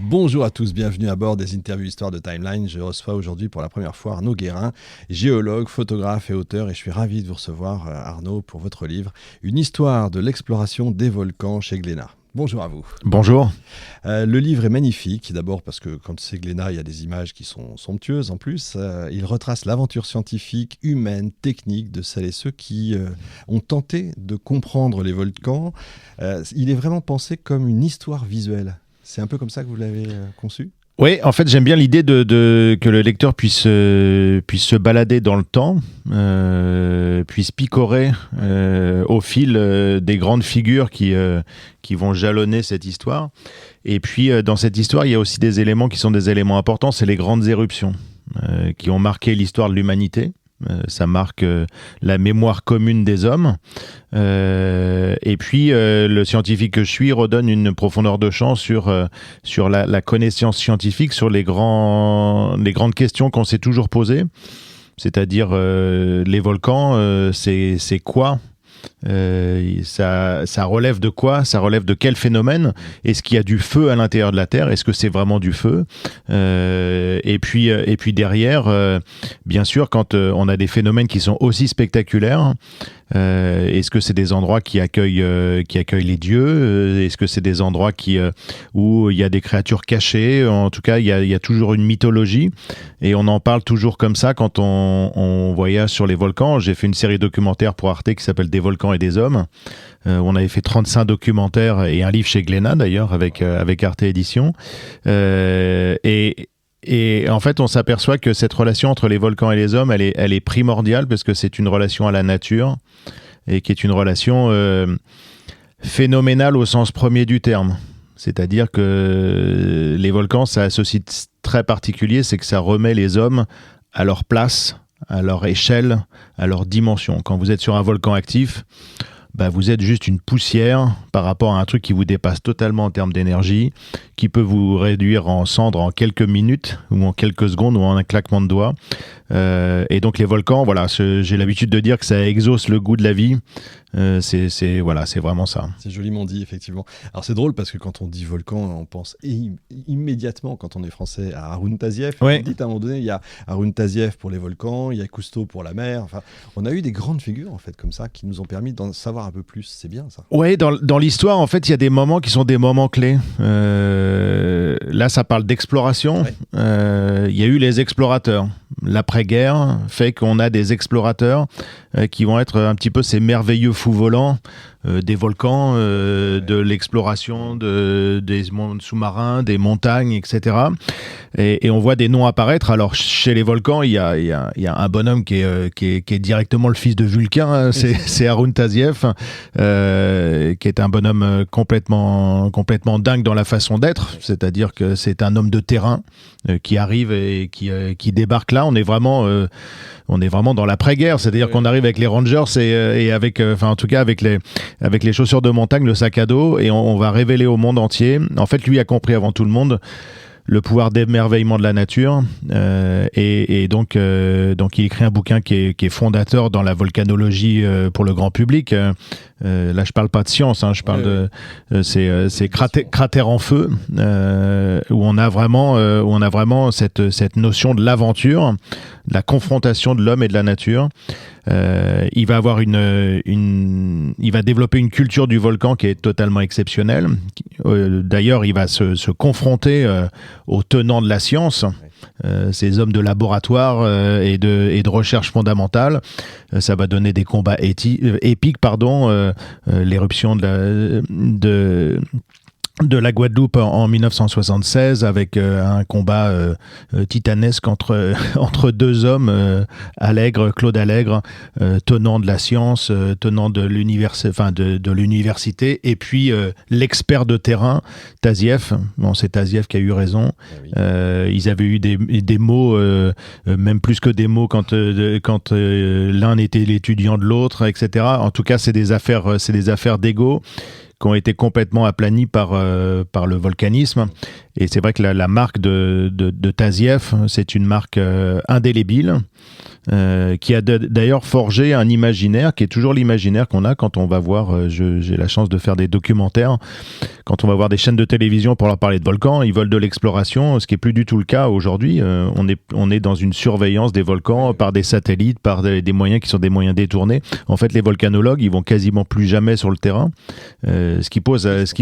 Bonjour à tous, bienvenue à bord des interviews Histoire de Timeline. Je reçois aujourd'hui pour la première fois Arnaud Guérin, géologue, photographe et auteur, et je suis ravi de vous recevoir, Arnaud, pour votre livre « Une histoire de l'exploration des volcans » chez Glénat. Bonjour à vous. Bonjour. Le livre est magnifique, d'abord parce que quand c'est Glénat, il y a des images qui sont somptueuses en plus. Il retrace l'aventure scientifique, humaine, technique de celles et ceux qui ont tenté de comprendre les volcans. Il est vraiment pensé comme une histoire visuelle. C'est un peu comme ça que vous l'avez conçu ? Oui, en fait, j'aime bien l'idée que le lecteur puisse se balader dans le temps, puisse picorer au fil des grandes figures qui vont jalonner cette histoire. Et puis, dans cette histoire, il y a aussi des éléments qui sont des éléments importants, c'est les grandes éruptions qui ont marqué l'histoire de l'humanité. Ça marque la mémoire commune des hommes. Et puis, le scientifique que je suis redonne une profondeur de champ sur la connaissance scientifique, sur les grandes questions qu'on s'est toujours posées. C'est-à-dire, les volcans, c'est quoi ? Ça relève de quoi ? Ça relève de quel phénomène ? Est-ce qu'il y a du feu à l'intérieur de la Terre ? Est-ce que c'est vraiment du feu ? Et puis derrière, bien sûr, quand on a des phénomènes qui sont aussi spectaculaires, est-ce que c'est des endroits qui accueillent les dieux ? Est-ce que c'est des endroits où il y a des créatures cachées ? En tout cas, il y a toujours une mythologie et on en parle toujours comme ça quand on voyage sur les volcans. J'ai fait une série documentaire pour Arte qui s'appelle Des volcans et des hommes. On avait fait 35 documentaires et un livre chez Glénat d'ailleurs avec Arte Éditions. Et en fait, on s'aperçoit que cette relation entre les volcans et les hommes, elle est primordiale parce que c'est une relation à la nature et qui est une relation phénoménale au sens premier du terme. C'est-à-dire que les volcans, ça a ceci très particulier, c'est que ça remet les hommes à leur place, à leur échelle, à leur dimension. Quand vous êtes sur un volcan actif, vous êtes juste une poussière par rapport à un truc qui vous dépasse totalement en termes d'énergie, qui peut vous réduire en cendres en quelques minutes ou en quelques secondes ou en un claquement de doigts. Et donc les volcans, voilà, j'ai l'habitude de dire que ça exauce le goût de la vie. C'est vraiment ça. C'est joliment dit, effectivement. Alors c'est drôle parce que quand on dit volcan, on pense immédiatement, quand on est français, à Haroun Tazieff. Ouais. On dit à un moment donné, il y a Haroun Tazieff pour les volcans, il y a Cousteau pour la mer. Enfin, on a eu des grandes figures en fait comme ça qui nous ont permis d'en savoir un peu plus. C'est bien ça. Oui, dans l'histoire, en fait, il y a des moments qui sont des moments clés. Là, ça parle d'exploration. Ouais. Il y a eu les explorateurs. L'après-guerre fait qu'on a des explorateurs qui vont être un petit peu ces merveilleux fous volants des volcans, de l'exploration des mondes sous-marins, des montagnes, etc. Et on voit des noms apparaître. Alors, chez les volcans, il y a un bonhomme qui est directement le fils de Vulcain, hein, c'est Haroun Tazieff, qui est un bonhomme complètement dingue dans la façon d'être, c'est-à-dire que c'est un homme de terrain qui arrive et qui débarque là. On est vraiment dans l'après-guerre, c'est-à-dire qu'on arrive avec les Rangers et avec, en tout cas avec les chaussures de montagne, le sac à dos, et on va révéler au monde entier. En fait, lui a compris avant tout le monde le pouvoir d'émerveillement de la nature, et donc il écrit un bouquin qui est fondateur dans la volcanologie pour le grand public. Là, je parle pas de science, hein, je parle c'est Cratère en feu, où on a vraiment cette notion de l'aventure, de la confrontation de l'homme et de la nature. Il va avoir il va développer une culture du volcan qui est totalement exceptionnelle. D'ailleurs, il va se confronter aux tenants de la science, ces hommes de laboratoire et de recherche fondamentale. Ça va donner des combats épiques, l'éruption de la Guadeloupe en 1976 avec un combat titanesque entre deux hommes, Claude Allègre, tenant de la science, tenant de l'université, et puis l'expert de terrain, Tazieff. Bon, c'est Tazieff qui a eu raison. Ils avaient eu des mots, même plus que des mots quand l'un était l'étudiant de l'autre, etc. En tout cas, c'est des affaires d'ego qui ont été complètement aplanis par le volcanisme. Et c'est vrai que la marque de Tazieff, c'est une marque indélébile. qui a d'ailleurs forgé un imaginaire qui est toujours l'imaginaire qu'on a quand on va voir, j'ai la chance de faire des documentaires, quand on va voir des chaînes de télévision pour leur parler de volcans, ils veulent de l'exploration, ce qui est plus du tout le cas aujourd'hui. On est dans une surveillance des volcans par des satellites, par des moyens qui sont des moyens détournés. En fait, les volcanologues, ils vont quasiment plus jamais sur le terrain, ce qui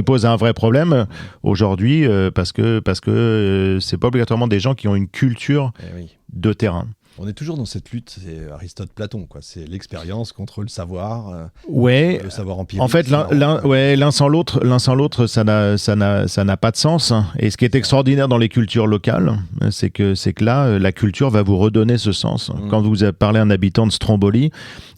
pose un vrai problème aujourd'hui, parce que c'est pas obligatoirement des gens qui ont une culture de terrain. On est toujours dans cette lutte, c'est Aristote-Platon, quoi. C'est l'expérience contre le savoir, le savoir empirique. En fait, l'un sans l'autre, ça n'a pas de sens. Et ce qui est extraordinaire dans les cultures locales, c'est que là, la culture va vous redonner ce sens. Quand vous parlez à un habitant de Stromboli,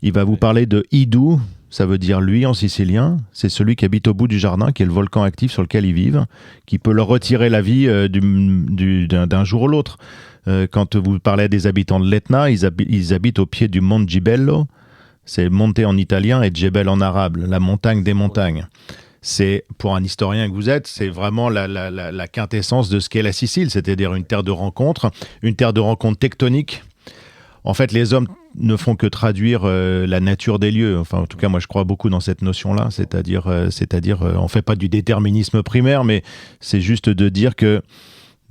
il va vous parler de Idou. Ça veut dire lui en sicilien, c'est celui qui habite au bout du jardin, qui est le volcan actif sur lequel ils vivent, qui peut leur retirer la vie d'un jour ou l'autre. Quand vous parlez des habitants de l'Etna, ils habitent au pied du Monte Gibello, c'est monte en italien et Djebel en arabe, la montagne des montagnes. C'est, pour un historien que vous êtes, c'est vraiment la quintessence de ce qu'est la Sicile, c'est-à-dire une terre de rencontre tectonique. En fait, les hommes ne font que traduire la nature des lieux. Enfin, en tout cas, moi, je crois beaucoup dans cette notion-là. C'est-à-dire, on fait pas du déterminisme primaire, mais c'est juste de dire que,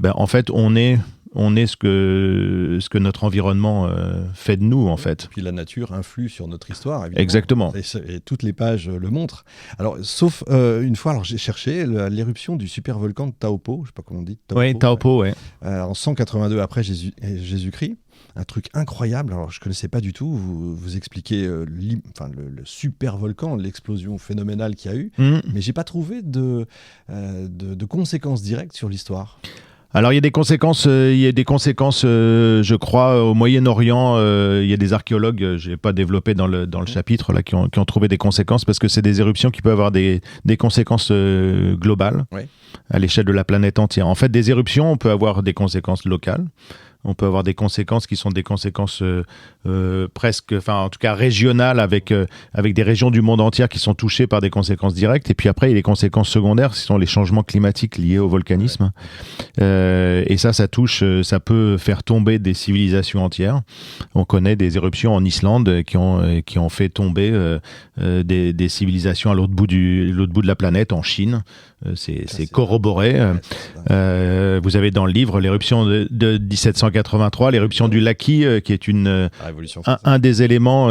en fait, on est ce que notre environnement fait de nous, en fait. Et puis la nature influe sur notre histoire, évidemment. Exactement. Et toutes les pages le montrent. Alors, sauf une fois, alors j'ai cherché l'éruption du supervolcan de Taupo, je ne sais pas comment on dit. Taupo, ouais. En 182 après Jésus-Christ. Un truc incroyable, alors je ne connaissais pas du tout, vous expliquez le super volcan, l'explosion phénoménale qu'il y a eu, mais je n'ai pas trouvé de conséquences directes sur l'histoire. Alors il y a des conséquences, je crois, au Moyen-Orient. Il y a des archéologues, je l'ai pas développé dans le chapitre là, qui ont trouvé des conséquences, parce que c'est des éruptions qui peuvent avoir des conséquences globales à l'échelle de la planète entière. En fait, des éruptions, on peut avoir des conséquences locales. On peut avoir des conséquences qui sont des conséquences presque, enfin en tout cas régionales, avec des régions du monde entier qui sont touchées par des conséquences directes. Et puis après, il y a les conséquences secondaires, qui sont les changements climatiques liés au volcanisme. Et ça touche, ça peut faire tomber des civilisations entières. On connaît des éruptions en Islande qui ont fait tomber des civilisations à l'autre bout de la planète, en Chine. C'est corroboré. Vous avez dans le livre l'éruption de 1783, l'éruption du Laki, qui est un des éléments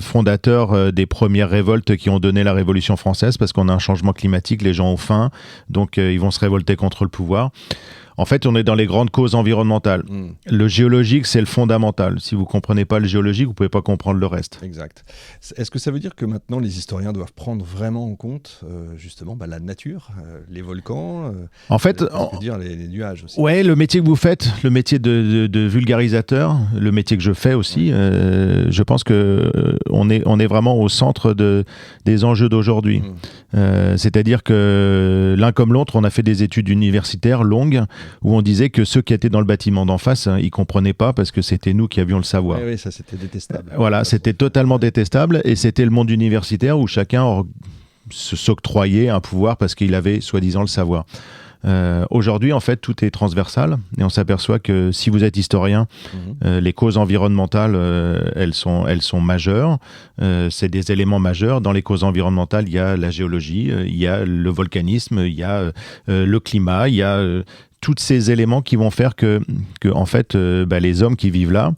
fondateurs des premières révoltes qui ont donné la Révolution française, parce qu'on a un changement climatique, les gens ont faim, donc ils vont se révolter contre le pouvoir. En fait, on est dans les grandes causes environnementales. Le géologique, c'est le fondamental. Si vous ne comprenez pas le géologique, vous ne pouvez pas comprendre le reste. Exact. Est-ce que ça veut dire que maintenant, les historiens doivent prendre vraiment en compte, justement, la nature, les volcans, en fait, les nuages aussi? Oui, le métier que vous faites, le métier de vulgarisateur, le métier que je fais aussi, je pense qu'on est vraiment au centre des enjeux d'aujourd'hui. C'est-à-dire que l'un comme l'autre, on a fait des études universitaires longues, où on disait que ceux qui étaient dans le bâtiment d'en face, ils comprenaient pas, parce que c'était nous qui avions le savoir. Oui, ça c'était détestable. Voilà, c'était totalement détestable, et c'était le monde universitaire où chacun s'octroyait un pouvoir parce qu'il avait soi-disant le savoir. Aujourd'hui, en fait, tout est transversal, et on s'aperçoit que si vous êtes historien, les causes environnementales, elles sont majeures. C'est des éléments majeurs. Dans les causes environnementales, il y a la géologie, il y a le volcanisme, il y a le climat, il y a tous ces éléments qui vont faire que en fait, les hommes qui vivent là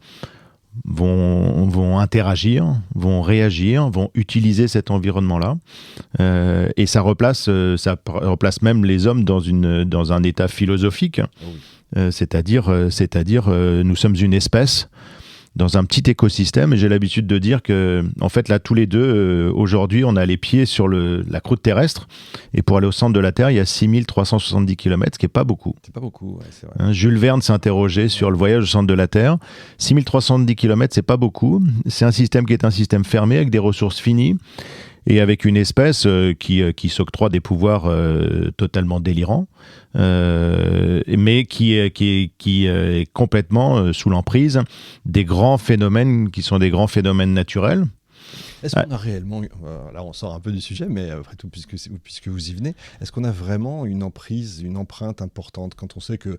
vont interagir, vont réagir, vont utiliser cet environnement-là, et ça replace même les hommes dans un état philosophique. C'est-à-dire, nous sommes une espèce dans un petit écosystème, et j'ai l'habitude de dire que, en fait, là, tous les deux, aujourd'hui, on a les pieds sur la croûte terrestre, et pour aller au centre de la Terre, il y a 6370 km, ce qui n'est pas beaucoup. C'est pas beaucoup, ouais, c'est vrai. Jules Verne s'interrogeait sur le voyage au centre de la Terre. 6370 km, c'est pas beaucoup. C'est un système qui est un système fermé, avec des ressources finies, et avec une espèce qui s'octroie des pouvoirs totalement délirants, mais qui est complètement sous l'emprise des grands phénomènes qui sont des grands phénomènes naturels. Est-ce qu'on a réellement, là on sort un peu du sujet, mais après tout, puisque vous y venez, est-ce qu'on a vraiment une emprise, une empreinte importante, quand on sait qu'il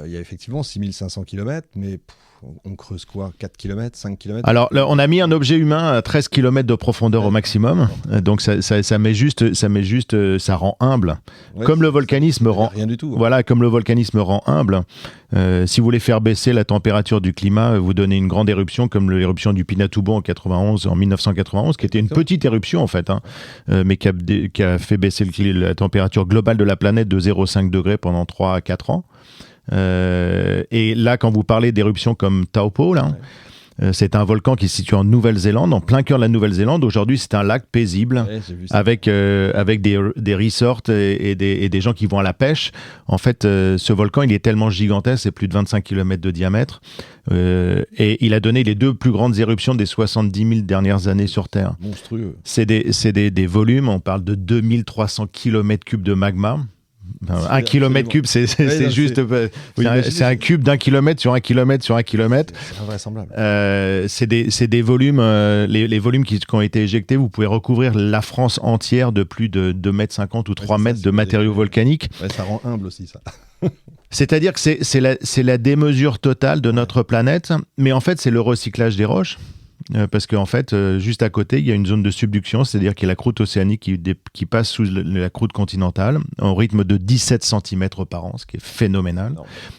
y a effectivement 6500 km, mais On creuse quoi, 4 km, 5 km? Alors, là, on a mis un objet humain à 13 km de profondeur au maximum. Donc, ça met juste, ça rend humble. Ouais, Comme le volcanisme rend... Rien du tout. Voilà, comme le volcanisme rend humble. Si vous voulez faire baisser la température du climat, vous donnez une grande éruption comme l'éruption du Pinatubo en 1991, qui était une petite éruption en fait, mais qui a fait baisser la température globale de la planète de 0,5 degrés pendant 3 à 4 ans. Et là, quand vous parlez d'éruptions comme Taupo, là, c'est un volcan qui se situe en Nouvelle-Zélande, en plein cœur de la Nouvelle-Zélande. Aujourd'hui, c'est un lac paisible avec des resorts et des gens qui vont à la pêche. En fait, ce volcan, il est tellement gigantesque, c'est plus de 25 km de diamètre. Et il a donné les 2 plus grandes éruptions des 70 000 dernières années sur Terre. Monstrueux. C'est des volumes, on parle de 2300 km3 de magma. 1 km cube, c'est juste. C'est un cube d'1 kilomètre sur 1 kilomètre sur 1 kilomètre. C'est invraisemblable. C'est des volumes, les volumes qui ont été éjectés, vous pouvez recouvrir la France entière de plus de 2,50 m ou 3 mètres de matériaux volcaniques. Ouais, ça rend humble aussi, ça. C'est-à-dire que c'est la démesure totale de notre planète, mais en fait, c'est le recyclage des roches. Parce qu'en fait, juste à côté, il y a une zone de subduction, c'est-à-dire qu'il y a la croûte océanique qui passe sous la croûte continentale au rythme de 17 cm par an, ce qui est phénoménal.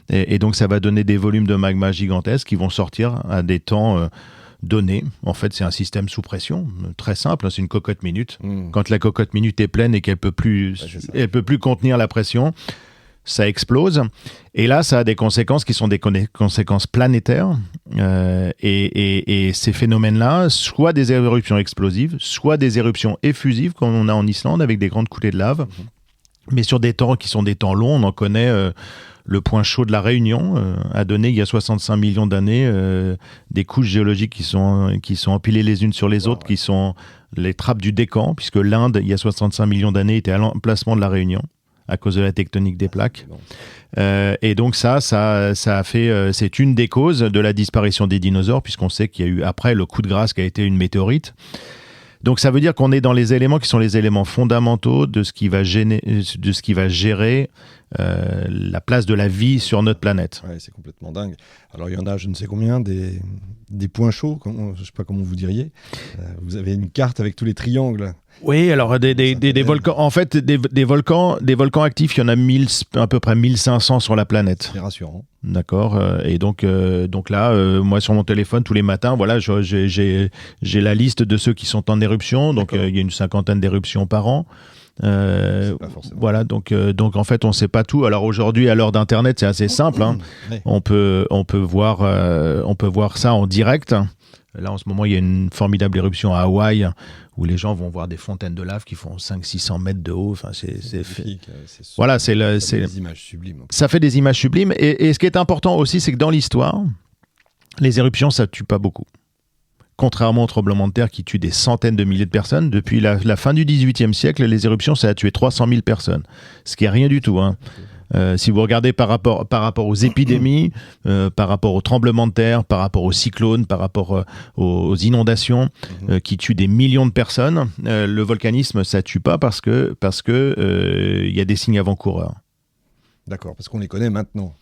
Et donc, ça va donner des volumes de magma gigantesques qui vont sortir à des temps donnés. En fait, c'est un système sous pression, très simple, c'est une cocotte minute. Quand la cocotte minute est pleine et qu'elle peut plus contenir la pression, ça explose. Et là, ça a des conséquences qui sont des conséquences planétaires. Et ces phénomènes-là, soit des éruptions explosives, soit des éruptions effusives, comme on a en Islande, avec des grandes coulées de lave. Mais sur des temps qui sont des temps longs, on en connaît le point chaud de la Réunion, a donné, il y a 65 millions d'années, des couches géologiques qui sont empilées les unes sur les autres, qui sont les trappes du Décan, puisque l'Inde, il y a 65 millions d'années, était à l'emplacement de la Réunion, à cause de la tectonique des plaques. Et donc ça a fait, c'est une des causes de la disparition des dinosaures, puisqu'on sait qu'il y a eu après le coup de grâce qui a été une météorite. Donc ça veut dire qu'on est dans les éléments qui sont les éléments fondamentaux de ce qui va gérer la place de la vie sur notre planète. Ouais, c'est complètement dingue. Alors il y en a je ne sais combien, des points chauds, je ne sais pas comment vous diriez. Vous avez une carte avec tous les triangles. Oui, alors des volcans, en fait, des volcans actifs, il y en a à peu près 1500 sur la planète. C'est rassurant. D'accord. Et donc là, moi sur mon téléphone tous les matins, voilà, j'ai la liste de ceux qui sont en éruption. Donc il y a une 50aine d'éruptions par an. Voilà, donc en fait on sait pas tout. Alors aujourd'hui, à l'heure d'internet, c'est assez simple, hein. Ouais. on peut voir ça en direct. Là en ce moment il y a une formidable éruption à Hawaï où les gens vont voir des fontaines de lave qui font 500-600 mètres de haut. Enfin, voilà, c'est des images sublimes. Ça fait des images sublimes. Et ce qui est important aussi, c'est que dans l'histoire, les éruptions, ça tue pas beaucoup. Contrairement au tremblement de terre qui tue des centaines de milliers de personnes, depuis la fin du XVIIIe siècle, les éruptions, ça a tué 300 000 personnes. Ce qui est rien du tout, hein. Si vous regardez par rapport aux épidémies, par rapport aux tremblements de terre, par rapport aux cyclones, par rapport aux inondations qui tuent des millions de personnes, le volcanisme, ça tue pas parce que y a des signes avant-coureurs. D'accord, parce qu'on les connaît maintenant.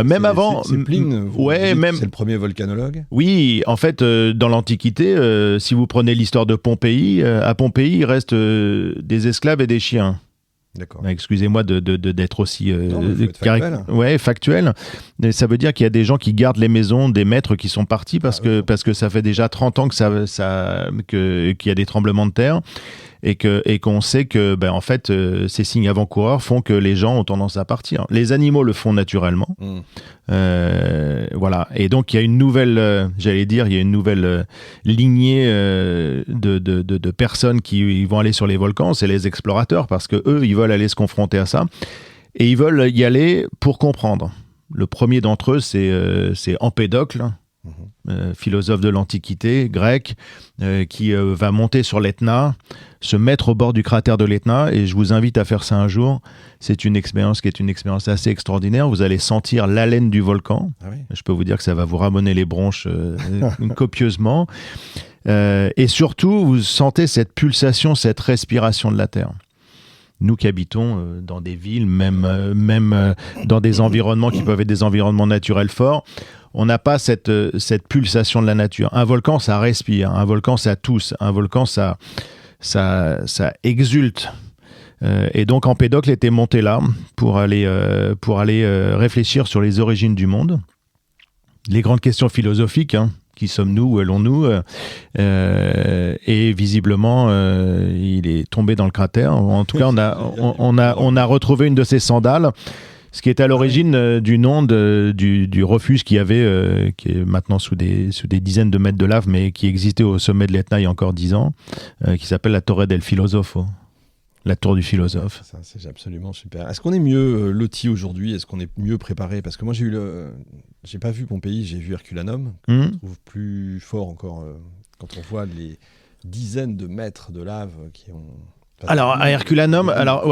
Même avant, c'est Pline, c'est le premier volcanologue. Oui, en fait, dans l'Antiquité, si vous prenez l'histoire de Pompéi, à Pompéi, il reste des esclaves et des chiens. D'accord. Excusez-moi d'être aussi factuel. Mais ça veut dire qu'il y a des gens qui gardent les maisons des maîtres qui sont partis parce que ça fait déjà 30 ans qu'il y a des tremblements de terre et qu'on sait que en fait ces signes avant-coureurs font que les gens ont tendance à partir. Les animaux le font naturellement. Voilà. Et donc il y a une nouvelle lignée de personnes qui vont aller sur les volcans, c'est les explorateurs, parce que eux ils veulent aller se confronter à ça et ils veulent y aller pour comprendre. Le premier d'entre eux c'est Empédocle, philosophe de l'Antiquité grec, qui va monter sur l'Etna, se mettre au bord du cratère de l'Etna, et je vous invite à faire ça un jour. C'est une expérience qui est une expérience assez extraordinaire. Vous allez sentir l'haleine du volcan. Ah oui. Je peux vous dire que ça va vous ramener les bronches copieusement. Et surtout, vous sentez cette pulsation, cette respiration de la Terre. Nous qui habitons dans des villes, même dans des environnements qui peuvent être des environnements naturels forts, on n'a pas cette pulsation de la nature. Un volcan, ça respire. Un volcan, ça tousse. Un volcan, ça exulte. Et donc Empédocle était monté là pour aller réfléchir sur les origines du monde, les grandes questions philosophiques. Qui sommes-nous, où allons-nous et visiblement, il est tombé dans le cratère. En tout cas, on a retrouvé une de ses sandales, ce qui est à l'origine du nom du refuge qui est maintenant sous des dizaines de mètres de lave, mais qui existait au sommet de l'Etna il y a encore 10 ans, qui s'appelle la Torre del Filosofo. La tour du philosophe. Ça, c'est absolument super. Est-ce qu'on est mieux loti aujourd'hui? Est-ce qu'on est mieux préparé? Parce que moi, j'ai pas vu Pompéi, j'ai vu Herculanum, que je trouve plus fort encore quand on voit les dizaines de mètres de lave qui ont... Alors, à Herculanum, alors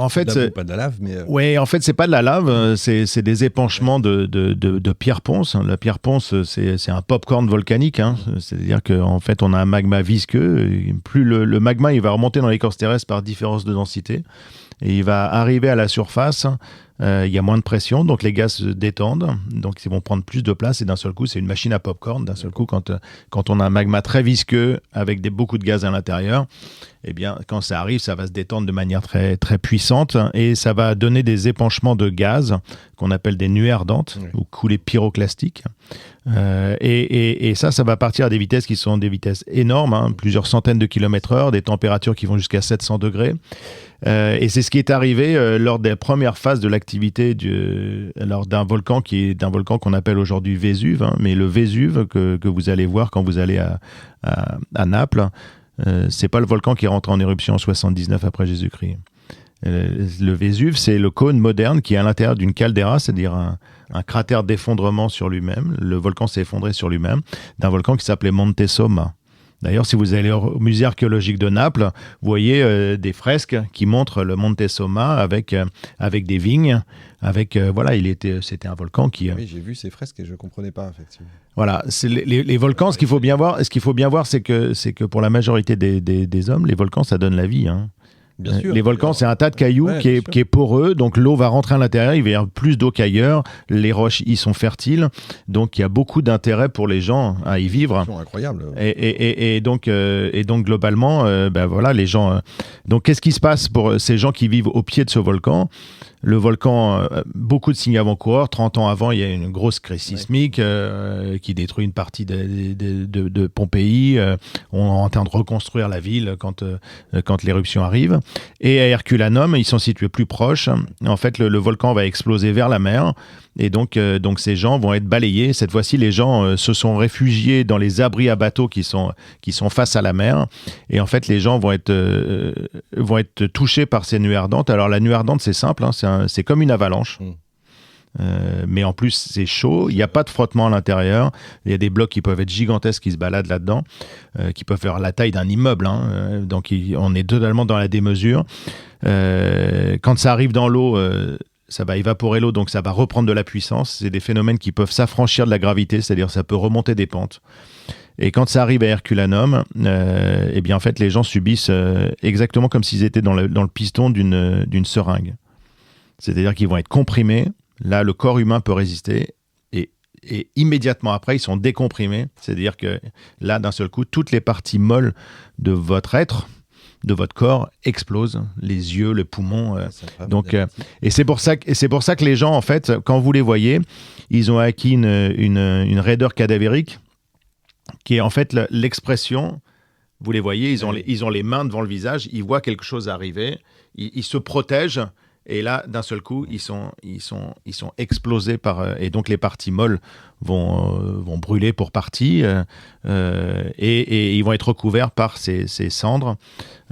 en fait, pas de la lave, mais ouais, en fait, c'est pas de la lave, c'est des épanchements de pierre ponce. La pierre ponce, c'est un popcorn volcanique, c'est-à-dire qu'en fait, on a un magma visqueux. Plus le magma, il va remonter dans l'écorce terrestre par différence de densité, et il va arriver à la surface. Il y a moins de pression, donc les gaz se détendent, donc ils vont prendre plus de place, et d'un seul coup, c'est une machine à popcorn. D'un seul coup, quand on a un magma très visqueux avec beaucoup de gaz à l'intérieur, eh bien, quand ça arrive, ça va se détendre de manière très, très puissante, et ça va donner des épanchements de gaz qu'on appelle des nuées ardentes ou coulées pyroclastiques. Et ça va partir à des vitesses qui sont des vitesses énormes, plusieurs centaines de kilomètres heure, des températures qui vont jusqu'à 700 degrés. Et c'est ce qui est arrivé lors des premières phases de l'activité d'un volcan qu'on appelle aujourd'hui Vésuve, mais le Vésuve que vous allez voir quand vous allez à Naples, c'est pas le volcan qui rentre en éruption en 79 après Jésus-Christ. Le Vésuve, c'est le cône moderne qui est à l'intérieur d'une caldeira, c'est-à-dire un cratère d'effondrement sur lui-même. Le volcan s'est effondré sur lui-même, d'un volcan qui s'appelait Monte Somma. D'ailleurs, si vous allez au musée archéologique de Naples, vous voyez des fresques qui montrent le Monte Somma avec des vignes. C'était un volcan qui... Oui, j'ai vu ces fresques et je ne comprenais pas, effectivement. Voilà, c'est les volcans, ce qu'il faut bien voir, c'est que pour la majorité des hommes, les volcans, ça donne la vie. Bien sûr, les volcans, c'est un tas de cailloux qui est poreux, donc l'eau va rentrer à l'intérieur, il va y avoir plus d'eau qu'ailleurs, les roches y sont fertiles, donc il y a beaucoup d'intérêt pour les gens à y vivre. C'est incroyable. Et donc globalement, les gens... donc qu'est-ce qui se passe pour ces gens qui vivent au pied de ce volcan ? Le volcan, beaucoup de signes avant-coureurs. 30 ans avant, il y a une grosse crise sismique qui détruit une partie de Pompéi. On est en train de reconstruire la ville quand l'éruption arrive. Et à Herculanum, ils sont situés plus proches. En fait, le volcan va exploser vers la mer. Et donc ces gens vont être balayés. Cette fois-ci, les gens se sont réfugiés dans les abris à bateaux qui sont face à la mer. Et en fait, les gens vont être touchés par ces nuées ardentes. Alors la nuée ardente, c'est simple, c'est comme une avalanche. Mais en plus, c'est chaud. Il n'y a pas de frottement à l'intérieur. Il y a des blocs qui peuvent être gigantesques qui se baladent là-dedans, qui peuvent faire la taille d'un immeuble. Donc on est totalement dans la démesure. Quand ça arrive dans l'eau... ça va évaporer l'eau, donc ça va reprendre de la puissance. C'est des phénomènes qui peuvent s'affranchir de la gravité, c'est-à-dire ça peut remonter des pentes. Et quand ça arrive à Herculanum, en fait, les gens subissent exactement comme s'ils étaient dans le piston d'une seringue. C'est-à-dire qu'ils vont être comprimés. Là, le corps humain peut résister. Et immédiatement après, ils sont décomprimés. C'est-à-dire que là, d'un seul coup, toutes les parties molles de votre être, de votre corps explosent, les yeux, le poumon. Et c'est pour ça que les gens, en fait, quand vous les voyez, ils ont acquis une raideur cadavérique qui est en fait l'expression. Vous les voyez, ils ont les mains devant le visage, ils voient quelque chose arriver, ils se protègent. Et là, d'un seul coup, ils sont explosés et donc les parties molles vont brûler pour partie et ils vont être recouverts par ces cendres.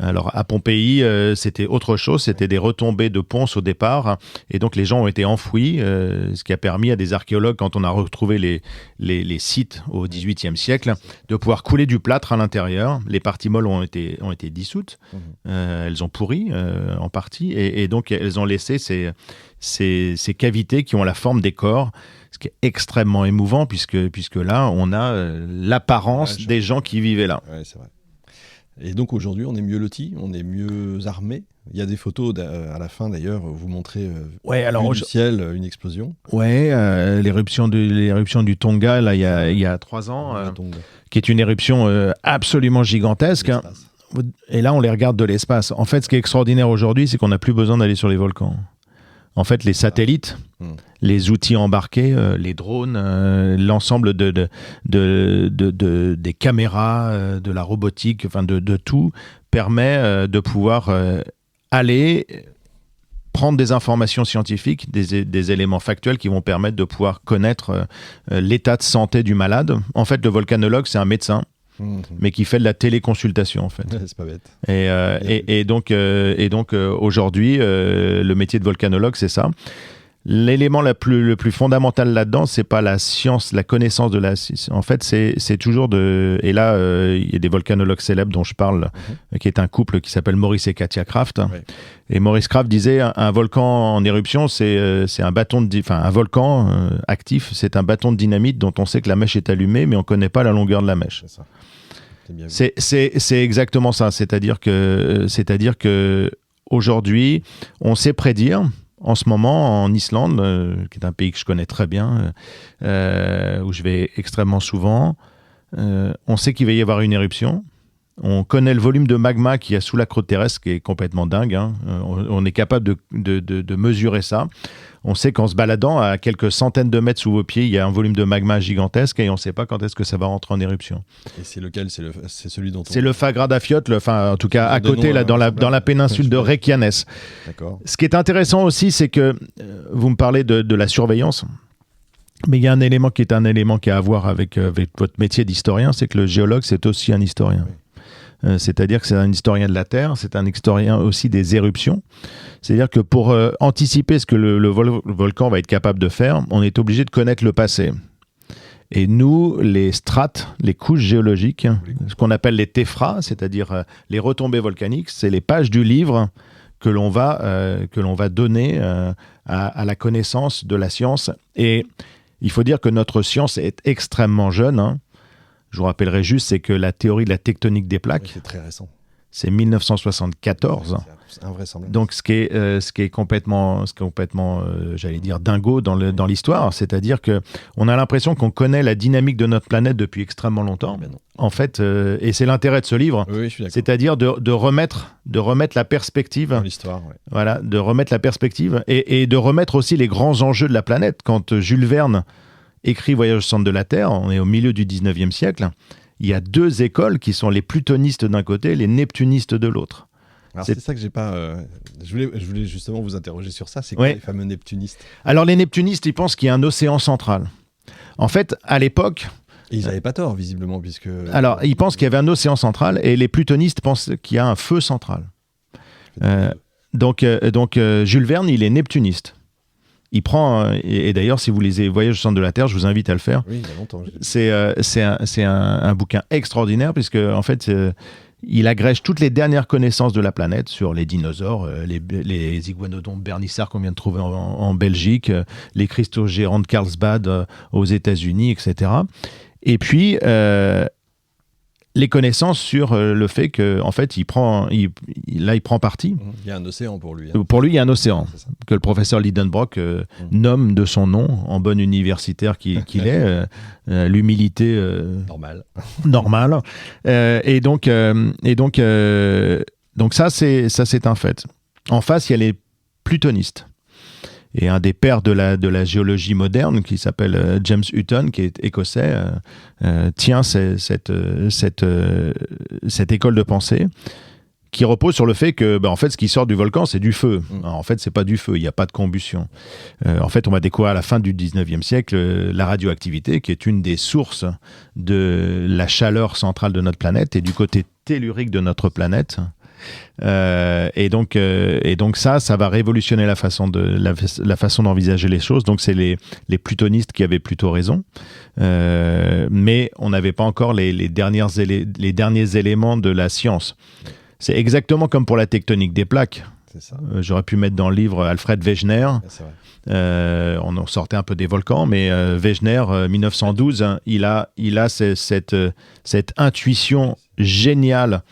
Alors à Pompéi, c'était autre chose, c'était des retombées de ponce au départ, et donc les gens ont été enfouis, ce qui a permis à des archéologues, quand on a retrouvé les sites au XVIIIe siècle, de pouvoir couler du plâtre à l'intérieur. Les parties molles ont été dissoutes, elles ont pourri en partie, et donc elles ont laissé ces cavités qui ont la forme des corps, ce qui est extrêmement émouvant, puisque là, on a l'apparence des gens qui vivaient là. Ouais, c'est vrai. Et donc aujourd'hui, on est mieux lotis, on est mieux armés. Il y a des photos à la fin d'ailleurs, vous montrez du ciel une explosion. Ouais, l'éruption du Tonga là, il y a 3 ans, qui est une éruption absolument gigantesque. Hein. Et là, on les regarde de l'espace. En fait, ce qui est extraordinaire aujourd'hui, c'est qu'on n'a plus besoin d'aller sur les volcans. En fait, les satellites, les outils embarqués, les drones, l'ensemble des caméras, de la robotique, enfin de tout, permet de pouvoir aller prendre des informations scientifiques, des éléments factuels qui vont permettre de pouvoir connaître l'état de santé du malade. En fait, le volcanologue, c'est un médecin, mais qui fait de la téléconsultation, en fait. C'est pas bête. Et donc aujourd'hui, le métier de volcanologue, c'est ça. L'élément le plus fondamental là-dedans, c'est pas la science, la connaissance de la science. En fait, c'est toujours et là, il y a des volcanologues célèbres dont je parle, qui est un couple qui s'appelle Maurice et Katia Kraft. Ouais. Et Maurice Kraft disait, un volcan en éruption, c'est un bâton un volcan actif, c'est un bâton de dynamite dont on sait que la mèche est allumée, mais on connaît pas la longueur de la mèche. C'est ça. C'est exactement ça. C'est-à-dire que aujourd'hui, on sait prédire. En ce moment, en Islande, qui est un pays que je connais très bien, où je vais extrêmement souvent, on sait qu'il va y avoir une éruption. On connaît le volume de magma qu'il y a sous la croûte terrestre, qui est complètement dingue. Hein. On est capable de mesurer ça. On sait qu'en se baladant à quelques centaines de mètres sous vos pieds, il y a un volume de magma gigantesque et on ne sait pas quand est-ce que ça va rentrer en éruption. Et c'est lequel ? C'est celui dont C'est le Fagradafjord, en tout cas à côté, là, dans la péninsule de Reykjanes. D'accord. Ce qui est intéressant aussi, c'est que vous me parlez de la surveillance. Mais il y a un élément qui a à voir avec votre métier d'historien, c'est que le géologue, c'est aussi un historien. Oui. C'est-à-dire que c'est un historien de la Terre, c'est un historien aussi des éruptions. C'est-à-dire que pour anticiper ce que le volcan va être capable de faire, on est obligé de connaître le passé. Et nous, les strates, les couches géologiques, ce qu'on appelle les téphras, c'est-à-dire les retombées volcaniques, c'est les pages du livre que l'on va donner à la connaissance de la science. Et il faut dire que notre science est extrêmement jeune, hein. Je vous rappellerai juste, c'est que la théorie de la tectonique des plaques, c'est très récent. C'est 1974. C'est invraisemblable. Donc ce qui est complètement, j'allais dire, dingo dans l'histoire, c'est-à-dire que on a l'impression qu'on connaît la dynamique de notre planète depuis extrêmement longtemps. Ben non. En fait, et c'est l'intérêt de ce livre, oui, je suis d'accord. C'est-à-dire de remettre la perspective dans l'histoire. Ouais. Voilà, de remettre la perspective et de remettre aussi les grands enjeux de la planète. Quand Jules Verne écrit Voyage au centre de la Terre, on est au milieu du 19e siècle, il y a 2 écoles qui sont les plutonistes d'un côté et les neptunistes de l'autre. Alors c'est ça que j'ai pas... Je voulais justement vous interroger sur ça, c'est quoi les fameux neptunistes ? Alors les neptunistes, ils pensent qu'il y a un océan central. En fait, à l'époque... Et ils n'avaient pas tort, visiblement, puisque... Alors, ils pensent qu'il y avait un océan central et les plutonistes pensent qu'il y a un feu central. Donc, Jules Verne, il est neptuniste. Il prend, et d'ailleurs, si vous lisez Voyage au centre de la Terre, je vous invite à le faire. Oui, il y a longtemps. C'est un bouquin extraordinaire, puisque en fait, il agrège toutes les dernières connaissances de la planète sur les dinosaures, les iguanodons bernissards qu'on vient de trouver en Belgique, les cristaux géants de Carlsbad aux États-Unis, etc. Et puis, les connaissances sur le fait qu'en fait, il prend parti. Il y a un océan pour lui. Hein. Pour lui, il y a un océan que le professeur Lidenbrock nomme de son nom, en bon universitaire qu'il est, l'humilité normale. Et donc ça, c'est un fait. En face, il y a les plutonistes. Et un des pères de la géologie moderne, qui s'appelle James Hutton, qui est écossais, tient cette école de pensée qui repose sur le fait que, en fait, ce qui sort du volcan, c'est du feu. Alors, en fait, c'est pas du feu, il n'y a pas de combustion. En fait, on va découvrir à la fin du 19e siècle la radioactivité, qui est une des sources de la chaleur centrale de notre planète et du côté tellurique de notre planète. Et donc ça va révolutionner la façon d'envisager les choses. Donc c'est les plutonistes qui avaient plutôt raison, mais on n'avait pas encore les derniers éléments de la science. C'est exactement comme pour la tectonique des plaques. C'est ça. J'aurais pu mettre dans le livre Alfred Wegener. C'est vrai. On en sortait un peu des volcans, mais Wegener, 1912, il a cette intuition géniale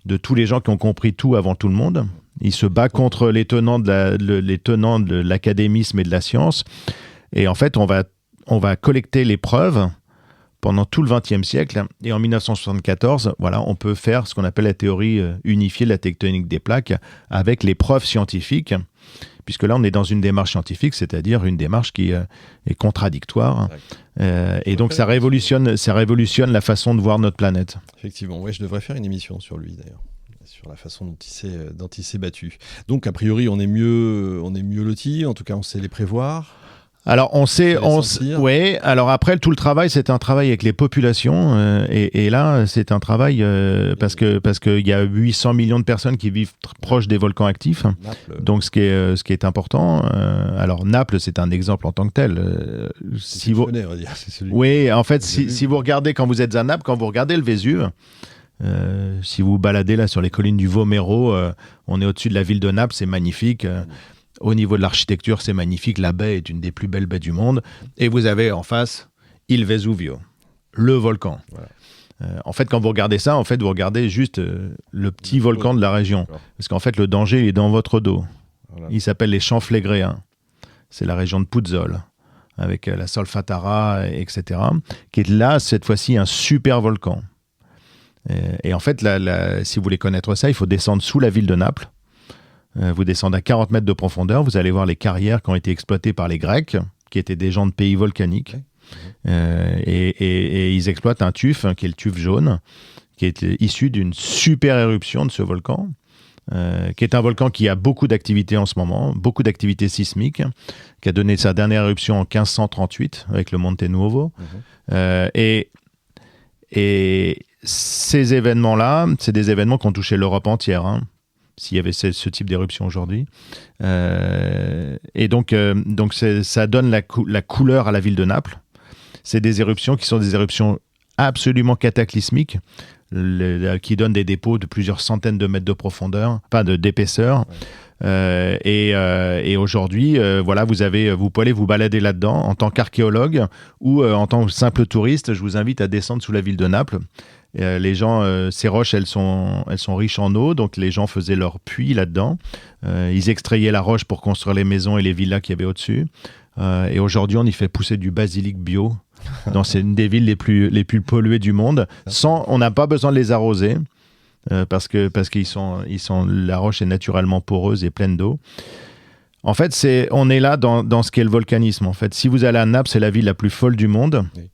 de tous les gens qui ont compris tout avant tout le monde. Il se bat contre les tenants de l'académisme et de la science. Et en fait, on va collecter les preuves pendant tout le XXe siècle. Et en 1974, voilà, on peut faire ce qu'on appelle la théorie unifiée de la tectonique des plaques avec les preuves scientifiques, puisque là, on est dans une démarche scientifique, c'est-à-dire une démarche qui est contradictoire. Et donc, ça révolutionne la façon de voir notre planète. Effectivement, ouais, je devrais faire une émission sur lui, d'ailleurs, sur la façon dont il s'est battu. Donc, a priori, on est mieux lotis, en tout cas, on sait les prévoir. Alors, ouais. Alors après, tout le travail, c'est un travail avec les populations, et là, c'est un travail parce que il y a 800 millions de personnes qui vivent proches des volcans actifs. Naples. Donc, ce qui est important. Alors, Naples, c'est un exemple en tant que tel. On va dire. Oui, en fait, si vous regardez quand vous êtes à Naples, quand vous regardez le Vésuve. Si vous vous baladez là sur les collines du Vomero, on est au-dessus de la ville de Naples, c'est magnifique. Au niveau de l'architecture, c'est magnifique. La baie est une des plus belles baies du monde. Et vous avez en face Il Vesuvio, le volcan. Voilà. En fait, quand vous regardez ça, vous regardez juste le petit volcan de la région. D'accord. Parce qu'en fait, le danger, il est dans votre dos. Voilà. Il s'appelle les Champs Flégréens. C'est la région de Puzzol, avec la Solfatara, etc. Qui est là, cette fois-ci, un super volcan. Et en fait, si vous voulez connaître ça, il faut descendre sous la ville de Naples. Vous descendez à 40 mètres de profondeur, vous allez voir les carrières qui ont été exploitées par les Grecs, qui étaient des gens de pays volcaniques. Et ils exploitent un tuf, qui est le tuf jaune, qui est issu d'une super éruption de ce volcan, qui est un volcan qui a beaucoup d'activités en ce moment, beaucoup d'activités sismiques, qui a donné sa dernière éruption en 1538 avec le Monte Nuovo. Et ces événements-là, c'est des événements qui ont touché l'Europe entière, s'il y avait ce type d'éruption aujourd'hui. Et donc ça donne la couleur à la ville de Naples. C'est des éruptions qui sont des éruptions absolument cataclysmiques, qui donnent des dépôts de plusieurs centaines de mètres de profondeur, d'épaisseur. Ouais. Et aujourd'hui, voilà, vous pouvez aller vous balader là-dedans en tant qu'archéologue ou en tant que simple touriste. Je vous invite à descendre sous la ville de Naples. Les gens, ces roches, elles sont riches en eau, donc les gens faisaient leur puits là-dedans. Ils extrayaient la roche pour construire les maisons et les villas qu'il y avait au-dessus. Et aujourd'hui, on y fait pousser du basilic bio. C'est une des villes les plus polluées du monde. On n'a pas besoin de les arroser parce que la roche est naturellement poreuse et pleine d'eau. En fait, on est là dans ce qu'est le volcanisme. En fait, si vous allez à Naples, c'est la ville la plus folle du monde. Oui.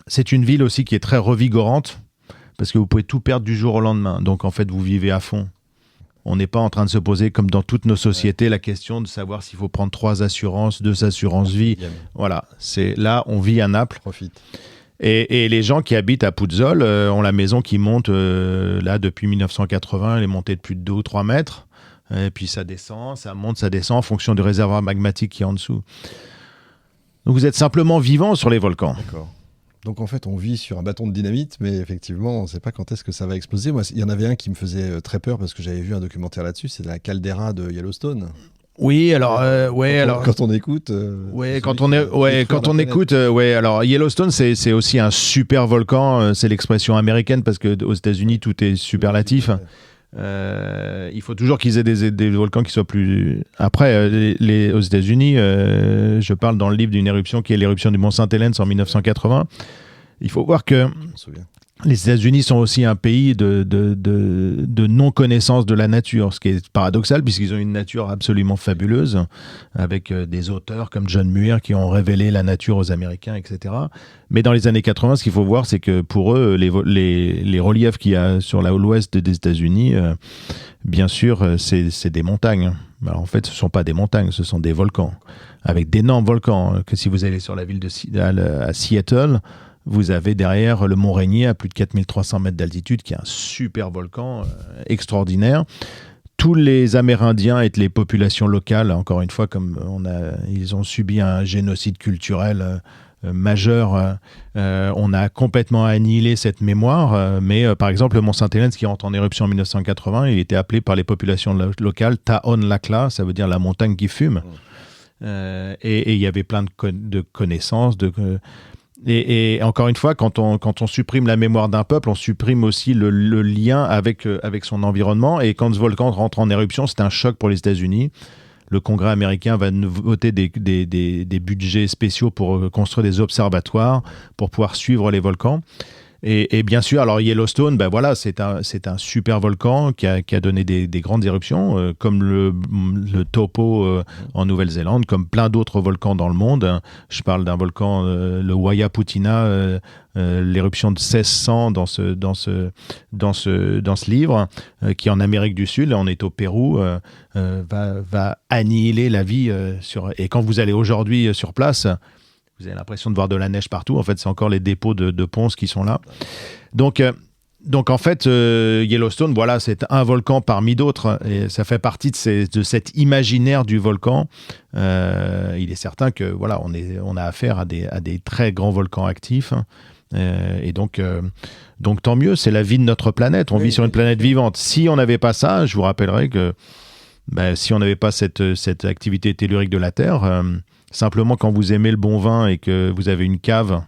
C'est une ville aussi qui est très revigorante. Parce que vous pouvez tout perdre du jour au lendemain. Donc, en fait, vous vivez à fond. On n'est pas en train de se poser, comme dans toutes nos sociétés, la question de savoir s'il faut prendre 3 assurances, 2 assurances vie. Voilà, là, on vit à Naples. Profite. Et les gens qui habitent à Puzzol ont la maison qui monte, là, depuis 1980. Elle est montée de plus de 2 ou 3 mètres. Et puis, ça descend, ça monte, ça descend en fonction du réservoir magmatique qui est en dessous. Donc, vous êtes simplement vivant sur les volcans. D'accord. Donc en fait, on vit sur un bâton de dynamite, mais effectivement, on ne sait pas quand est-ce que ça va exploser. Moi, il y en avait un qui me faisait très peur parce que j'avais vu un documentaire là-dessus, c'est la caldeira de Yellowstone. Oui, alors, quand on écoute. Alors Yellowstone, c'est aussi un super volcan. C'est l'expression américaine parce que aux États-Unis, tout est superlatif. Il faut toujours qu'ils aient des volcans qui soient plus. Après, aux États-Unis, je parle dans le livre d'une éruption qui est l'éruption du Mont Saint-Helens en 1980. Il faut voir que les États-Unis sont aussi un pays de non-connaissance de la nature, ce qui est paradoxal puisqu'ils ont une nature absolument fabuleuse, avec des auteurs comme John Muir qui ont révélé la nature aux Américains, etc. Mais dans les années 80, ce qu'il faut voir, c'est que pour eux, les reliefs qu'il y a sur l'ouest des États-Unis, bien sûr, c'est des montagnes. Alors, en fait, ce ne sont pas des montagnes, ce sont des volcans, avec d'énormes volcans. Que si vous allez sur la ville à Seattle, vous avez derrière le Mont Rainier à plus de 4300 mètres d'altitude, qui est un super volcan extraordinaire. Tous les Amérindiens et les populations locales, encore une fois, ils ont subi un génocide culturel majeur. On a complètement annihilé cette mémoire. Mais par exemple, le Mont Saint-Helens qui rentre en éruption en 1980, il était appelé par les populations locales Taon Lakla, ça veut dire la montagne qui fume. Et il y avait plein de connaissances, Et encore une fois, quand on supprime la mémoire d'un peuple, on supprime aussi le lien avec son environnement. Et quand ce volcan rentre en éruption, c'est un choc pour les États-Unis. Le Congrès américain va voter des budgets spéciaux pour construire des observatoires pour pouvoir suivre les volcans. Et bien sûr, alors Yellowstone, ben voilà, c'est un super volcan qui a donné des grandes éruptions, comme le Taupo en Nouvelle-Zélande, comme plein d'autres volcans dans le monde. Je parle d'un volcan, le Huayna-Putina, l'éruption de 1600 dans ce livre, qui est en Amérique du Sud, on est au Pérou, va annihiler la vie. Et quand vous allez aujourd'hui sur place, vous avez l'impression de voir de la neige partout. En fait, c'est encore les dépôts de ponce qui sont là. Donc en fait, Yellowstone, voilà, c'est un volcan parmi d'autres. Et ça fait partie de cet imaginaire du volcan. Il est certain que voilà, on a affaire à des très grands volcans actifs. Et donc tant mieux, c'est la vie de notre planète. On vit sur une planète vivante. Si on n'avait pas ça, je vous rappellerai que si on n'avait pas cette activité tellurique de la Terre... Simplement, quand vous aimez le bon vin et que vous avez une cave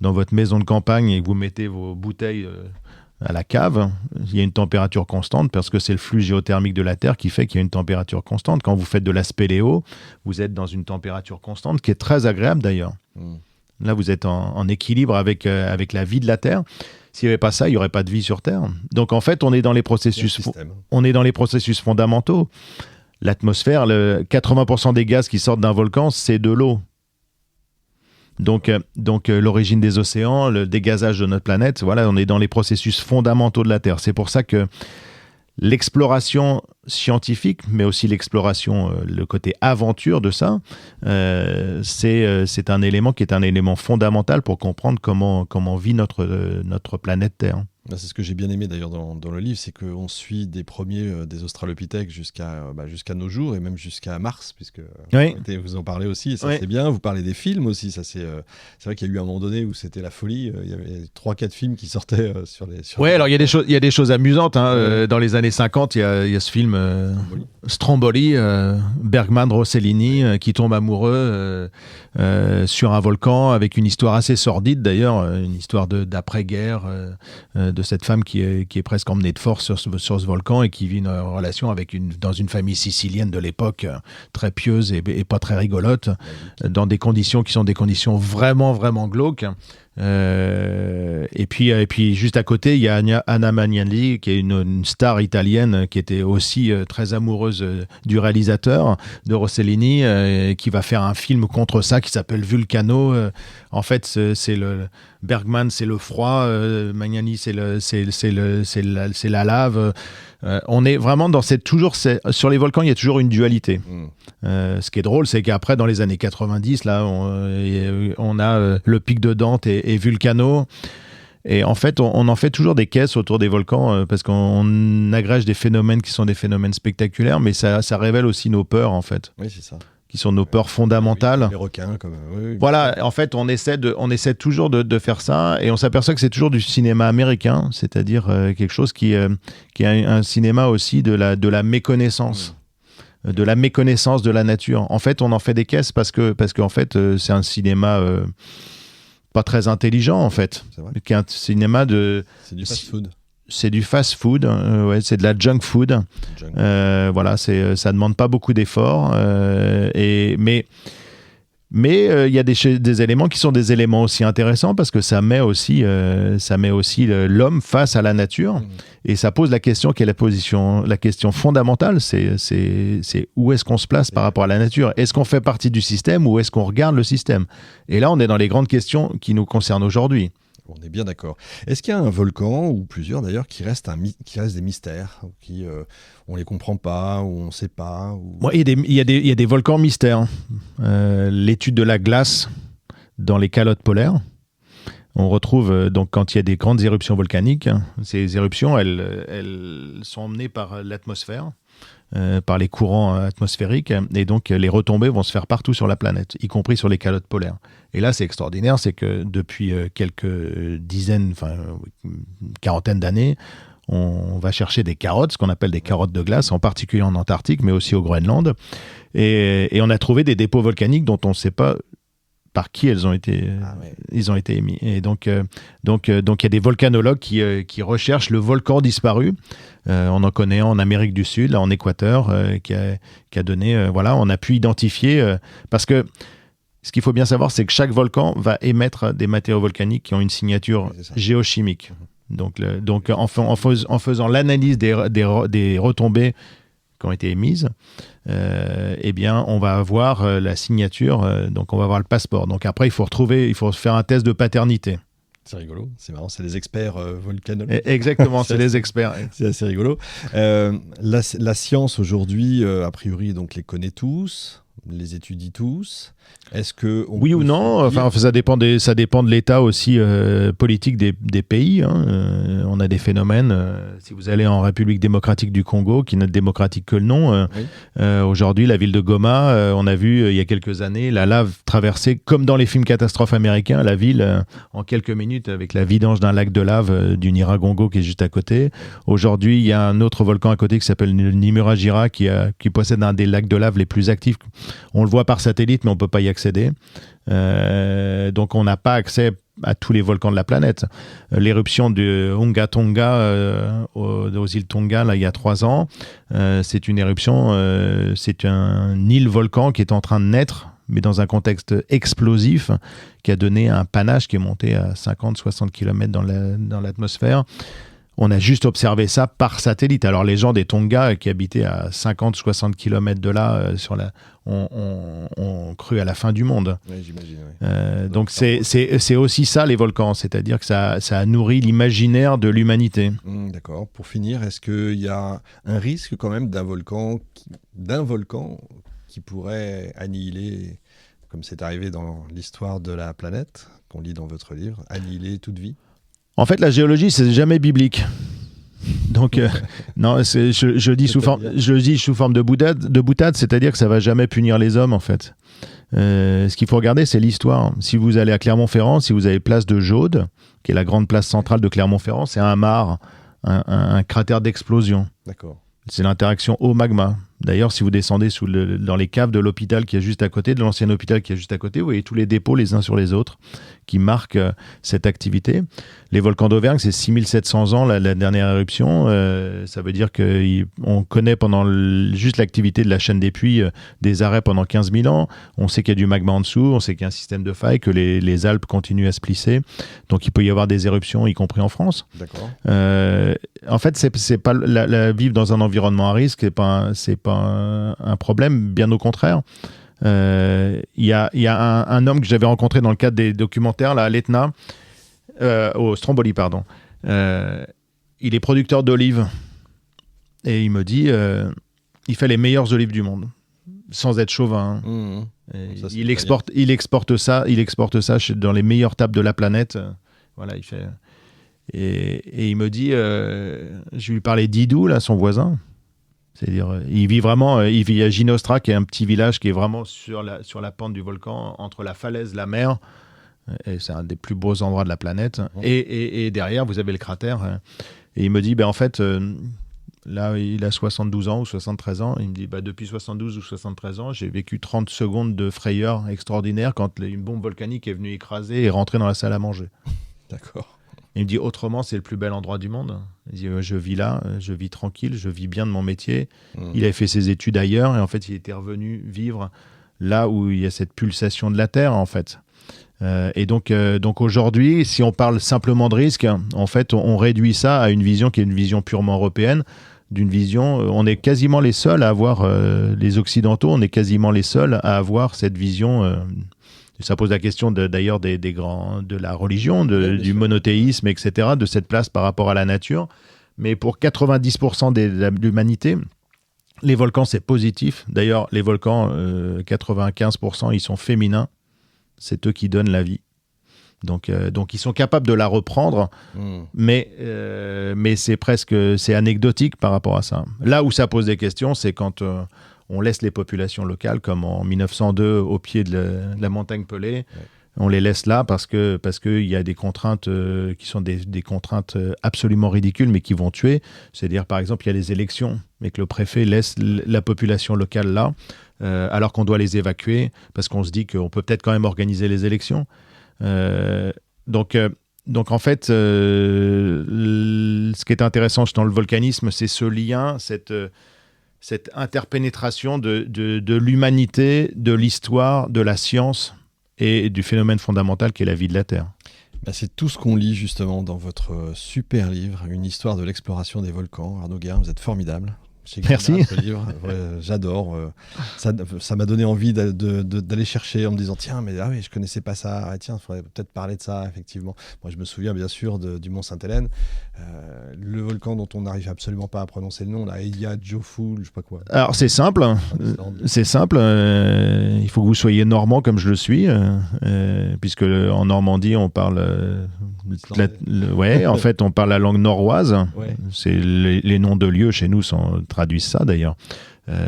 dans votre maison de campagne et que vous mettez vos bouteilles à la cave, il y a une température constante parce que c'est le flux géothermique de la Terre qui fait qu'il y a une température constante. Quand vous faites de la spéléo, vous êtes dans une température constante qui est très agréable d'ailleurs. Là, vous êtes en équilibre avec la vie de la Terre. S'il n'y avait pas ça, il n'y aurait pas de vie sur Terre. Donc en fait, on est dans les processus fondamentaux. L'atmosphère, 80% des gaz qui sortent d'un volcan, c'est de l'eau. Donc l'origine des océans, le dégazage de notre planète, voilà, on est dans les processus fondamentaux de la Terre. C'est pour ça que l'exploration scientifique, mais aussi l'exploration, le côté aventure de ça, c'est un élément qui est un élément fondamental pour comprendre comment vit notre planète Terre. C'est ce que j'ai bien aimé d'ailleurs dans le livre, c'est qu'on suit des premiers des australopithèques jusqu'à nos jours et même jusqu'à Mars, puisque vous en parlez aussi, et ça c'est bien. Vous parlez des films aussi, ça c'est vrai qu'il y a eu un moment donné où c'était la folie, il y avait 3-4 films qui sortaient sur les... Alors il y a des choses amusantes, hein. Dans les années 50, il y a ce film Stromboli, Bergman, Rossellini, qui tombe amoureux sur un volcan avec une histoire assez sordide d'ailleurs, une histoire d'après-guerre, de cette femme qui est presque emmenée de force sur ce volcan et qui vit une relation dans une famille sicilienne de l'époque, très pieuse et pas très rigolote, dans des conditions qui sont des conditions vraiment, vraiment glauques. Et puis juste à côté, il y a Anna Magnani, qui est une star italienne qui était aussi très amoureuse du réalisateur, de Rossellini, qui va faire un film contre ça qui s'appelle Vulcano. En fait, c'est le Bergman, c'est le froid, Magnani, c'est la lave. On est vraiment dans sur les volcans, il y a toujours une dualité. Ce qui est drôle, c'est qu'après, dans les années 90, là, on a le pic de Dante et Vulcano. Et en fait, on en fait toujours des caisses autour des volcans parce qu'on agrège des phénomènes qui sont des phénomènes spectaculaires, mais ça révèle aussi nos peurs, en fait. Oui, c'est ça. Qui sont nos peurs fondamentales. Les requins, comme... Voilà, en fait, on essaie toujours de faire ça, et on s'aperçoit que c'est toujours du cinéma américain, c'est-à-dire quelque chose qui est un cinéma aussi de la méconnaissance. De la méconnaissance de la nature. En fait, on en fait des caisses parce qu'en fait, c'est un cinéma pas très intelligent, en fait. C'est vrai. Qui est un cinéma de... C'est du fast-food. C'est du fast-food, c'est de la junk food. Voilà, ça demande pas beaucoup d'efforts. Mais il y a des éléments qui sont des éléments aussi intéressants parce que ça met aussi l'homme face à la nature et ça pose la question qui est la question fondamentale, c'est où est-ce qu'on se place par rapport à la nature? Est-ce qu'on fait partie du système ou est-ce qu'on regarde le système? Et là, on est dans les grandes questions qui nous concernent aujourd'hui. On est bien d'accord. Est-ce qu'il y a un volcan, ou plusieurs d'ailleurs, qui restent des mystères, qui on les comprend pas, ou on ne sait pas Il y a des volcans mystères. L'étude de la glace dans les calottes polaires. On retrouve, donc, quand il y a des grandes éruptions volcaniques, ces éruptions, elles sont emmenées par l'atmosphère, par les courants atmosphériques, et donc les retombées vont se faire partout sur la planète, y compris sur les calottes polaires. Et là, c'est extraordinaire, c'est que depuis quelques quarantaine d'années, on va chercher des carottes, ce qu'on appelle des carottes de glace, en particulier en Antarctique, mais aussi au Groenland. Et on a trouvé des dépôts volcaniques dont on ne sait pas par qui ils ont été émis. Et donc il y a des volcanologues qui recherchent le volcan disparu. On en connaît un en Amérique du Sud, là, en Équateur, qui a donné... on a pu identifier... parce que ce qu'il faut bien savoir, c'est que chaque volcan va émettre des matériaux volcaniques qui ont une signature géochimique. Donc en faisant l'analyse des retombées qui ont été émises, on va avoir la signature, donc on va avoir le passeport. Donc après, il faut faire un test de paternité. C'est rigolo, c'est marrant, c'est les experts volcanologues. Exactement, c'est les experts. C'est assez rigolo. La science aujourd'hui, a priori, donc les connaît tous, les étudie tous. Est-ce que oui ou non, ça dépend de l'état aussi politique des pays. Hein. On a des phénomènes. Si vous allez en République démocratique du Congo, qui n'est démocratique que le nom, aujourd'hui, la ville de Goma, on a vu il y a quelques années la lave traverser, comme dans les films catastrophes américains, la ville en quelques minutes avec la vidange d'un lac de lave du Nyiragongo qui est juste à côté. Aujourd'hui, il y a un autre volcan à côté qui s'appelle le Nimurajira qui possède un des lacs de lave les plus actifs. On le voit par satellite, mais on ne peut pas y accéder. Donc on n'a pas accès à tous les volcans de la planète. L'éruption de Hunga Tonga aux îles Tonga, là, il y a 3 ans, c'est une éruption, c'est un île volcan qui est en train de naître, mais dans un contexte explosif, qui a donné un panache qui est monté à 50-60 km dans l'atmosphère. On a juste observé ça par satellite. Alors les gens des Tonga qui habitaient à 50-60 km de là ont cru à la fin du monde. Oui, j'imagine. Oui. Donc c'est aussi ça les volcans, c'est-à-dire que ça a nourri l'imaginaire de l'humanité. D'accord. Pour finir, est-ce qu'il y a un risque quand même d'un volcan qui pourrait annihiler, comme c'est arrivé dans l'histoire de la planète, qu'on lit dans votre livre, annihiler toute vie ? En fait, la géologie, c'est jamais biblique. Donc, non, je dis sous forme de boutade, c'est-à-dire que ça va jamais punir les hommes, en fait. Ce qu'il faut regarder, c'est l'histoire. Si vous allez à Clermont-Ferrand, si vous avez place de Jaude, qui est la grande place centrale de Clermont-Ferrand, c'est un mare, un cratère d'explosion. D'accord. C'est l'interaction eau-magma. D'ailleurs, si vous descendez dans les caves de l'hôpital qui est juste à côté, de l'ancien hôpital qui est juste à côté, vous voyez tous les dépôts les uns sur les autres qui marquent cette activité. Les volcans d'Auvergne, c'est 6700 ans la dernière éruption. Ça veut dire qu'on connaît pendant juste l'activité de la chaîne des puits des arrêts pendant 15 000 ans. On sait qu'il y a du magma en dessous, on sait qu'il y a un système de failles, que les Alpes continuent à se plisser. Donc il peut y avoir des éruptions, y compris en France. D'accord. En fait, c'est pas vivre dans un environnement à risque, c'est pas un problème, bien au contraire. Il y a un homme que j'avais rencontré dans le cadre des documentaires là, à l'Etna, au Stromboli, pardon. Il est producteur d'olives et il me dit il fait les meilleures olives du monde, sans être chauvin. Ça, il exporte ça dans les meilleures tables de la planète. Voilà, il fait. Et il me dit, je lui parlais d'Idou, là, son voisin. C'est-à-dire, il vit à Ginostra, qui est un petit village qui est vraiment sur la pente du volcan, entre la falaise, la mer, et c'est un des plus beaux endroits de la planète. Et derrière, vous avez le cratère. Et il me dit, en fait, là, il a 72 ans ou 73 ans. Il me dit, depuis 72 ou 73 ans, j'ai vécu 30 secondes de frayeur extraordinaire quand une bombe volcanique est venue écraser et rentrer dans la salle à manger. D'accord. Il me dit, autrement, c'est le plus bel endroit du monde. Il dit, je vis là, je vis tranquille, je vis bien de mon métier. Il avait fait ses études ailleurs et en fait, il était revenu vivre là où il y a cette pulsation de la Terre, en fait. Et donc aujourd'hui, si on parle simplement de risque, en fait, on réduit ça à une vision qui est une vision purement européenne, d'une vision, on est quasiment les seuls à avoir, les Occidentaux, on est quasiment les seuls à avoir cette vision. Ça pose la question d'ailleurs des grands, de la religion, du monothéisme, etc., de cette place par rapport à la nature. Mais pour 90% de l'humanité, les volcans, c'est positif. D'ailleurs, les volcans, 95%, ils sont féminins. C'est eux qui donnent la vie. Donc ils sont capables de la reprendre, mais c'est anecdotique par rapport à ça. Là où ça pose des questions, c'est quand on laisse les populations locales, comme en 1902 au pied de la montagne Pelée. Ouais. On les laisse là parce que il y a des contraintes qui sont des contraintes absolument ridicules, mais qui vont tuer. C'est-à-dire, par exemple, il y a les élections, mais que le préfet laisse la population locale là. alors qu'on doit les évacuer, parce qu'on se dit qu'on peut peut-être quand même organiser les élections. Donc en fait, ce qui est intéressant dans le volcanisme, c'est ce lien, cette interpénétration de l'humanité, de l'histoire, de la science et du phénomène fondamental qui est la vie de la Terre. C'est tout ce qu'on lit justement dans votre super livre, Une histoire de l'exploration des volcans. Arnaud Guérin, vous êtes formidable. Merci. Ce livre. J'adore. Ça m'a donné envie d'aller chercher en me disant tiens, mais je connaissais pas ça. Tiens, il faudrait peut-être parler de ça, effectivement. Moi, je me souviens bien sûr du Mont Sainte-Hélène. Le volcan dont on n'arrive absolument pas à prononcer le nom, là, Eyjafjallajökull, je sais pas quoi. Alors, c'est simple. C'est simple. Il faut que vous soyez normand comme je le suis, puisque en Normandie, on parle. En fait, on parle la langue norroise. Ouais. C'est les noms de lieux chez nous traduisent ça d'ailleurs.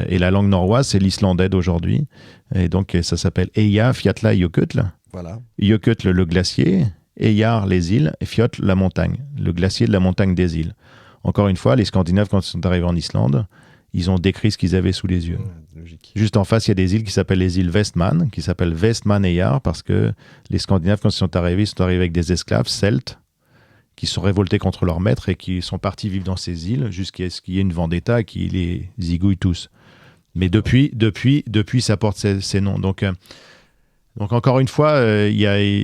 Et la langue norroise, c'est l'islandais d'aujourd'hui. Et donc, ça s'appelle Eyjafjallajökull. Voilà. Jökull, le glacier. Eyjar, les îles. Et Fjöll, la montagne. Le glacier de la montagne des îles. Encore une fois, les Scandinaves, quand ils sont arrivés en Islande, ils ont décrit ce qu'ils avaient sous les yeux. Logique. Juste en face, il y a des îles qui s'appellent les îles Vestman, qui s'appellent Vestmaneyjar, parce que les Scandinaves, quand ils sont arrivés avec des esclaves celtes, qui se sont révoltés contre leur maître et qui sont partis vivre dans ces îles jusqu'à ce qu'il y ait une vendetta et qui les zigouille tous. Mais depuis ça porte ces noms. Donc encore une fois,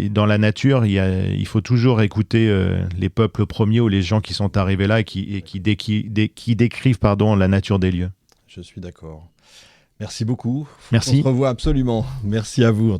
dans la nature, il faut toujours écouter les peuples premiers ou les gens qui sont arrivés là et qui décrivent la nature des lieux. Je suis d'accord. Merci beaucoup. Merci. On se revoit absolument. Merci à vous.